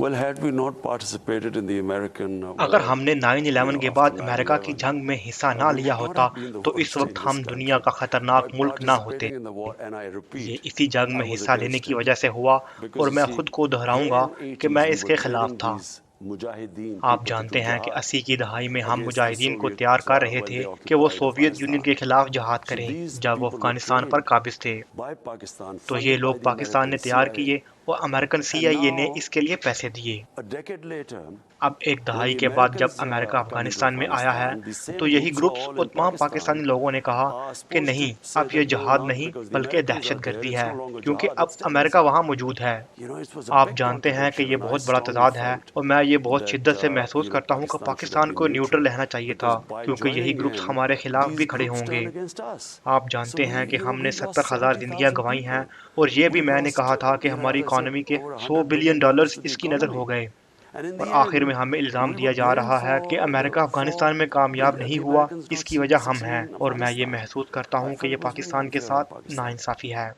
Well, had we not participated in the American اگر war, ہم نے 9/11 کے after بعد امریکہ کی 9/11, جنگ میں حصہ نہ we لیا would not ہوتا have been the تو اس worst وقت in this ہم دنیا country. کا خطرناک By ملک نہ ہوتے۔ participating in the war, and I یہ repeat, اسی جنگ I میں was حصہ لینے against کی it. وجہ سے ہوا، اور Because you میں see, خود کو دہراؤں there گا in کہ 80s میں we اس were کے خلاف training تھا۔ these mujahideen آپ people to جانتے do ہیں کہ jihad 80 کی دہائی میں ہم against the مجاہدین کو تیار Soviets کر رہے when تھے they کہ وہ occupied سوویت یونین Afghanistan. کے خلاف جہاد So کریں these جب وہ people were Afghanistan per trained قابض تھے۔ by Pakistan, تو یہ funded لوگ by the پاکستان نے American تیار CIA. کیے اور امریکن سی And آئی اے نے now, اس کے لیے پیسے دیے۔ a decade later, اب ایک when دہائی the کے بعد جب Americans امریکہ come into افغانستان میں آیا ہے Afghanistan, the تو same یہی groups who are groups all اور in تمام پاکستانی Pakistan لوگوں نے کہا are کہ supposed to نہیں، say اب یہ that no, جہاد not نہیں because the بلکہ Americans are دہشت there, گردی it's ہے، no longer کیونکہ jihad, اب it's امریکہ terrorism. وہاں موجود ہے۔ It was a آپ big جانتے ہیں کہ contradiction, یہ and I بہت بڑا strongly تضاد ہے، felt اور میں یہ بہت that شدت سے محسوس کرتا ہوں کہ Pakistan should have Pakistan been کو نیوٹرل neutral, رہنا چاہیے تھا، because by کیونکہ یہی joining گروپس in, ہمارے خلاف بھی these کھڑے groups ہوں گے۔ turn against us. آپ So جانتے ہیں کہ ہم نے we lost 70,000 زندگیاں 70,000 گنوائی ہیں، people. اور یہ بھی We میں نے lost, کہا تھا کہ as ہماری I said, اکانومی کے over $100 $100 billion billion to the اس کی نظر economy. ہو گئے۔ And in اور the آخر میں end, ہمیں الزام we دیا were جا blamed رہا ہے کہ امریکہ for افغانستان میں کامیاب نہیں the ہوا، Americans اس not کی وجہ ہم ہیں، succeeding in اور میں یہ Afghanistan. محسوس کرتا I ہوں کہ felt یہ it was very پاکستان کے unfair on ساتھ Pakistan. ناانصافی ہے۔